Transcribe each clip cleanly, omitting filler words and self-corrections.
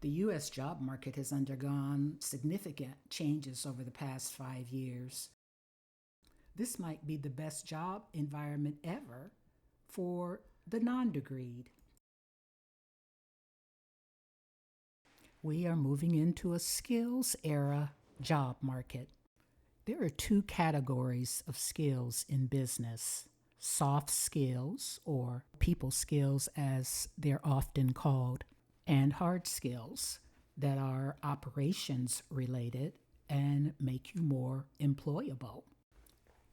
The U.S. job market has undergone significant changes over the past 5 years. This might be the best job environment ever for the non-degreed. We are moving into a skills era job market. There are two categories of skills in business: soft skills, or people skills as they're often called, and hard skills that are operations related and make you more employable.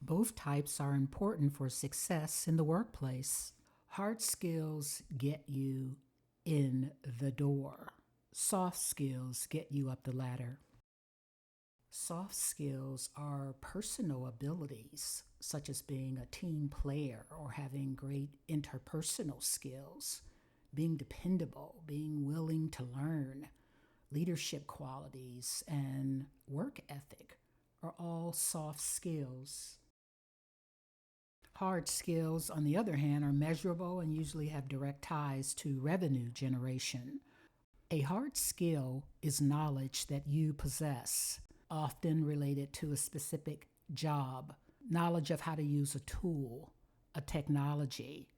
Both types are important for success in the workplace. Hard skills get you in the door. Soft skills get you up the ladder. Soft skills are personal abilities, such as being a team player or having great interpersonal skills, being dependable, being willing to learn. Leadership qualities and work ethic are all soft skills. Hard skills, on the other hand, are measurable and usually have direct ties to revenue generation. A hard skill is knowledge that you possess, often related to a specific job, knowledge of how to use a tool, a technology,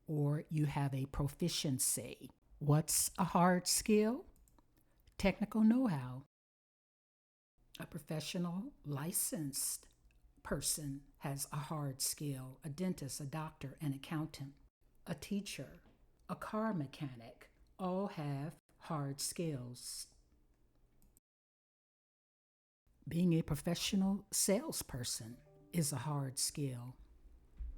or you have a proficiency. What's a hard skill? Technical know-how. A professional, licensed person has a hard skill: a dentist, a doctor, an accountant, a teacher, a car mechanic, all have hard skills. Being a professional salesperson is a hard skill.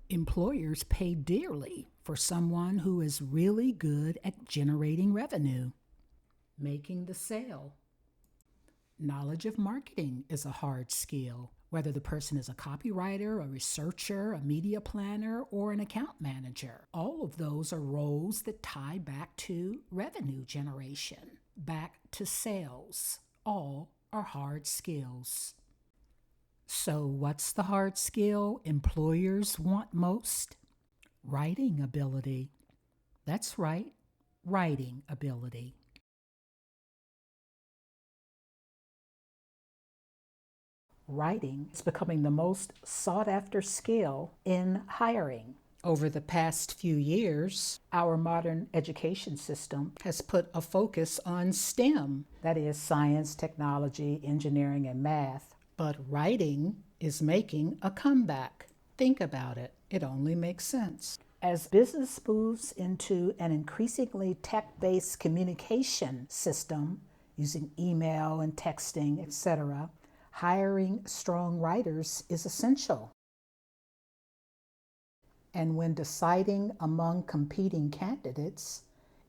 Employers pay dearly for someone who is really good at generating revenue, making the sale. Knowledge of marketing is a hard skill, whether the person is a copywriter, a researcher, a media planner, or an account manager. All of those are roles that tie back to revenue generation, back to sales. All are hard skills. So what's the hard skill employers want most? Writing ability. That's right, writing ability. Writing is becoming the most sought-after skill in hiring. Over the past few years, our modern education system has put a focus on STEM, that is science, technology, engineering, and math. But writing is making a comeback. Think about it. It only makes sense. As business moves into an increasingly tech-based communication system, using email and texting, etc., hiring strong writers is essential. And when deciding among competing candidates,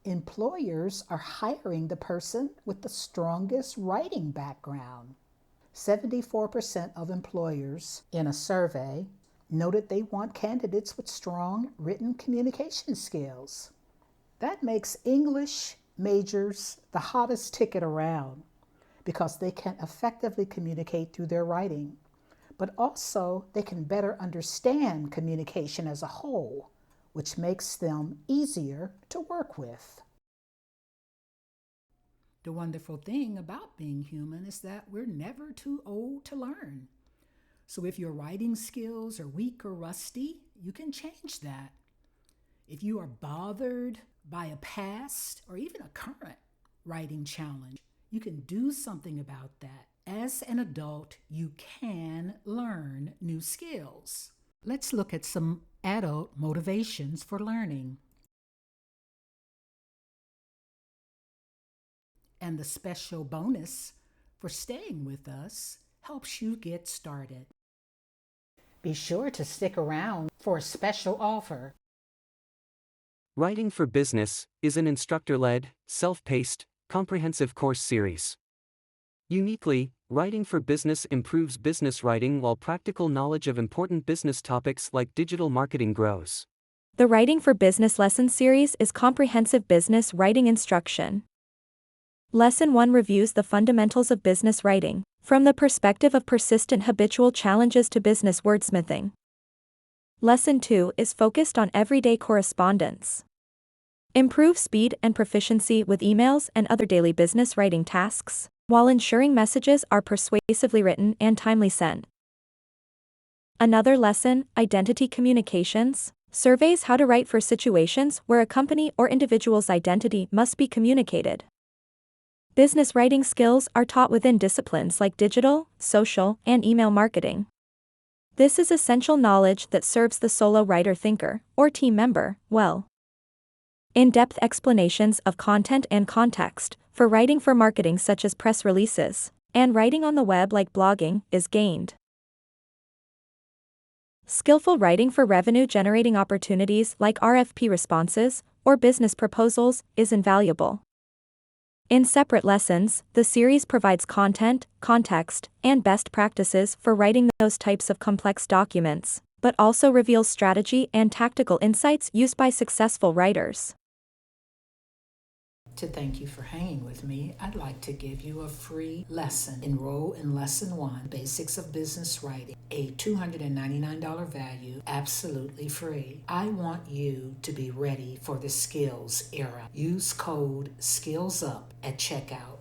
employers are hiring the person with the strongest writing background. 74% of employers in a survey noted they want candidates with strong written communication skills. That makes English majors the hottest ticket around, because they can effectively communicate through their writing, but also they can better understand communication as a whole, which makes them easier to work with. The wonderful thing about being human is that we're never too old to learn. So if your writing skills are weak or rusty, you can change that. If you are bothered by a past or even a current writing challenge, you can do something about that. As an adult, you can learn new skills. Let's look at some adult motivations for learning. And the special bonus for staying with us helps you get started. Be sure to stick around for a special offer. Writing for Business is an instructor-led, self-paced, comprehensive course series. Uniquely, Writing for Business improves business writing while practical knowledge of important business topics like digital marketing grows. The Writing for Business lesson series is comprehensive business writing instruction. Lesson 1 reviews the fundamentals of business writing, from the perspective of persistent habitual challenges to business wordsmithing. Lesson 2 is focused on everyday correspondence. Improve speed and proficiency with emails and other daily business writing tasks, while ensuring messages are persuasively written and timely sent. Another lesson, identity communications, surveys how to write for situations where a company or individual's identity must be communicated. Business writing skills are taught within disciplines like digital, social, and email marketing. This is essential knowledge that serves the solo writer-thinker, or team member, well. In-depth explanations of content and context, for writing for marketing such as press releases, and writing on the web like blogging, is gained. Skillful writing for revenue-generating opportunities like RFP responses, or business proposals, is invaluable. In separate lessons, the series provides content, context, and best practices for writing those types of complex documents, but also reveals strategy and tactical insights used by successful writers. To thank you for hanging with me, I'd like to give you a free lesson. Enroll in Lesson 1, Basics of Business Writing, a $299 value, absolutely free. I want you to be ready for the skills era. Use code SKILLSUP at checkout